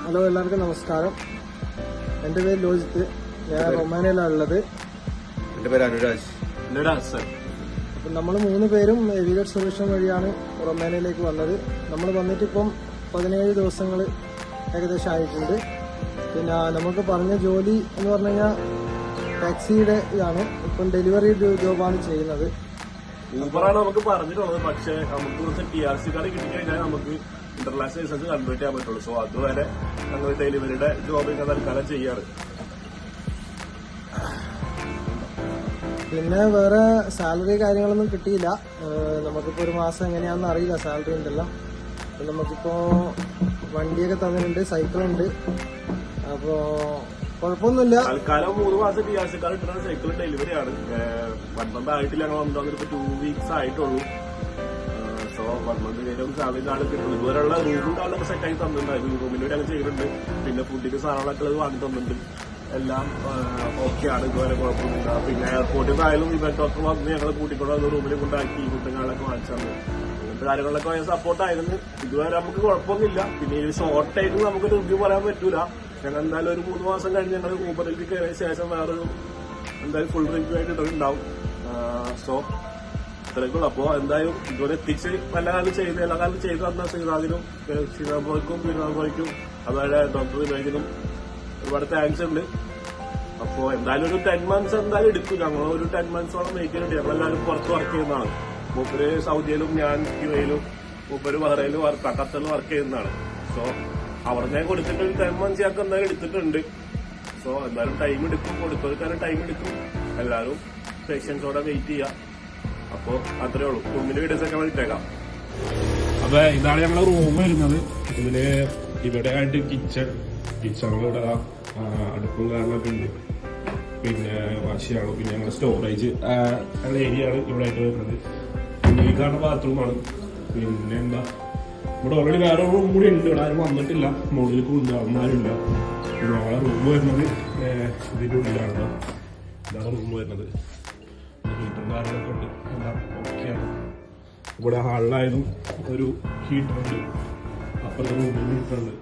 Hello, എല്ലാവർക്കും നമസ്കാരം. എൻ്റെ പേര് ലോജിത്ത്. ഞാൻ റൊമാനിയയിലാണ് ഉള്ളത്. എൻ്റെ പേര് അനുരാജ്. അപ്പം നമ്മൾ 3 പേരും എവിഗേറ്റ് സൊല്യൂഷൻ വഴിയാണ് റൊമാനിയയിലേക്ക് വന്നത്. നമ്മൾ വന്നിട്ടിപ്പം 17 ദിവസങ്ങൾ ഏകദേശം ആയിട്ടുണ്ട്. പിന്നെ നമുക്ക് പറഞ്ഞ ജോലി എന്ന് പറഞ്ഞു കഴിഞ്ഞാൽ ടാക്സിയുടെ ഇതാണ്. ഇപ്പം ഡെലിവറി ജോബാണ് ചെയ്യുന്നത്. ഊബറാണ് നമുക്ക് പറഞ്ഞിട്ടുള്ളത്. പക്ഷെ നമുക്ക് കുറച്ച് TRC കാർഡ് കിട്ടിക്കഴിഞ്ഞാൽ നമുക്ക് ഇന്റർനാഷണൽ ലൈസൻസ് കൺവേർട്ട് ചെയ്യാൻ പറ്റുള്ളൂ. സോ അതുവരെ ഞങ്ങൾ ഡെലിവറിയുടെ ജോബ് തൽക്കാലം ചെയ്യാറ്. പിന്നെ വേറെ സാലറി കാര്യങ്ങളൊന്നും കിട്ടിയില്ല. നമുക്കിപ്പോൾ ഒരു മാസം എങ്ങനെയാണെന്ന് അറിയില്ല സാലറി ഉണ്ടല്ലോ. നമുക്കിപ്പോ വണ്ടിയൊക്കെ തന്നിട്ടുണ്ട്, സൈക്കിളുണ്ട്. അപ്പോൾ കുഴപ്പമൊന്നുമില്ല. തൽക്കാലം 3 മാസം TRC കാർഡ് കിട്ടുന്ന സൈക്കിൾ ഡെലിവറി ആണ്. 1 month ആയിട്ടില്ല. ഞങ്ങൾ വന്നിട്ട് 2 weeks ആയിട്ടുള്ളൂ. സോ 1 month കഴിഞ്ഞാൽ സാലറി കാർഡ് കിട്ടുള്ളൂ. ഇതുവരെയുള്ള റൂമും കാർഡൊക്കെ സെറ്റ് ആക്കി തന്നിട്ടുണ്ടായിരുന്നു. റൂമിന് വേണ്ടി ഞങ്ങൾ ചെയ്യുന്നുണ്ട്. പിന്നെ ഫുഡിന്റെ സാധനങ്ങളൊക്കെ വാങ്ങി തന്നിട്ടുണ്ട്. എല്ലാം ഓക്കെയാണ്. ഇതുവരെ കുഴപ്പമൊന്നുമില്ല. പിന്നെ എയർപോർട്ടിൽ നിന്നായാലും ഇവന്റ് ഡോക്ടർ വന്ന് ഞങ്ങൾ കൂട്ടിക്കൊണ്ട് റൂമിൽ കൊണ്ടാക്കി ഫുഡും കാർഡൊക്കെ വാങ്ങിച്ചു തന്നു. അങ്ങനത്തെ കാര്യങ്ങളൊക്കെ ഭയങ്കര സപ്പോർട്ടായിരുന്നു. ഇതുവരെ നമുക്ക് കുഴപ്പമൊന്നുമില്ല. പിന്നെ ഈ ഷോർട്ടായിട്ട് നമുക്ക് റിവ്യൂ പറയാൻ പറ്റൂല. ഞങ്ങൾ എന്തായാലും ഒരു 3 മാസം കഴിഞ്ഞ് ഞങ്ങൾ ഊബറിലേക്ക് കയറിയ ശേഷം വേറൊരു എന്തായാലും ഫുൾ റിവ്യൂ ആയിട്ട് ഇട്ടിട്ടുണ്ടാവും. സോ ഇത്രയൊക്കെയുള്ളൂ. അപ്പോൾ എന്തായാലും ഇതുവരെ എത്തിച്ച് എല്ലാ കാലം ചെയ്ത് തന്ന ശ്രീനാഥിനും ശ്രീനാഥ്ബോയ്ക്കും അതുപോലെ ഡോക്ടർ വിവേകിനും ഒരുപാട് താങ്ക്സ് ഉണ്ട്. അപ്പോൾ എന്തായാലും ഒരു 10 months എന്തായാലും എടുക്കും. ഞങ്ങൾ ഒരു 10 monthsോളം വെയിറ്റ് ചെയ്തിട്ടുണ്ട്. ഞങ്ങളെല്ലാവരും പുറത്ത് വർക്ക് ചെയ്യുന്നതാണ്. മൂപ്പര് സൗദിയിലും ഞാൻ യുഎയിലും മൂപ്പര് ബഹ്റൈനിലും ഖത്തറിലും വർക്ക് ചെയ്യുന്നതാണ്. സോ അവിടെ ഞാൻ കൊടുത്തിട്ട് ഒരു 10 months ഞങ്ങൾക്ക് എന്തായാലും എടുത്തിട്ടുണ്ട്. സോ എന്തായാലും ടൈം എടുക്കും, കൊടുക്കാൻ ടൈം എടുക്കും. എല്ലാവരും പേഷ്യൻസോടെ വെയിറ്റ് ചെയ്യാം. അപ്പോ അത്രേ ഉള്ളൂ. റൂമിന്റെ വീഡിയോസ് ഒക്കെ വിട്ടേക്കാം. അപ്പൊ ഇതാണ് ഞങ്ങളെ റൂം വരുന്നത്. ഇവിടെ ആയിട്ട് കിച്ചണിലൂടെ അടുപ്പും കാരണമൊക്കെ ഉണ്ട്. പിന്നെ വാശിയാണ്. പിന്നെ ഞങ്ങളുടെ സ്റ്റോറേജ് ഞങ്ങളുടെ ഏരിയ ആണ് ഇവിടെ ആയിട്ട് വരുന്നത്. പിന്നെ ഈ കാണുന്ന ബാത്റൂമാണ്. പിന്നെ എന്താ ഇവിടെ ഓൾറെഡി വേറെ റൂം കൂടി ഉണ്ട്. ഇവിടെ ആരും വന്നിട്ടില്ല. മുകളിലേക്ക് ഉണ്ട്, അമ്മമാരില്ല. പിന്നെ ഞങ്ങളെ റൂം വരുന്നത് ഇതിൻ്റെ ഉള്ളിലാണ്. ഇതാണ് റൂം വരുന്നത്. ഹീറ്ററും കാര്യങ്ങളൊക്കെ ഉണ്ട്. എല്ലാം ഓക്കെയാണ്. ഇവിടെ ഹാളിലായാലും ഒരു ഹീറ്ററുണ്ട്. അപ്പുറത്തെ റൂമിൽ ഹീറ്ററുണ്ട്.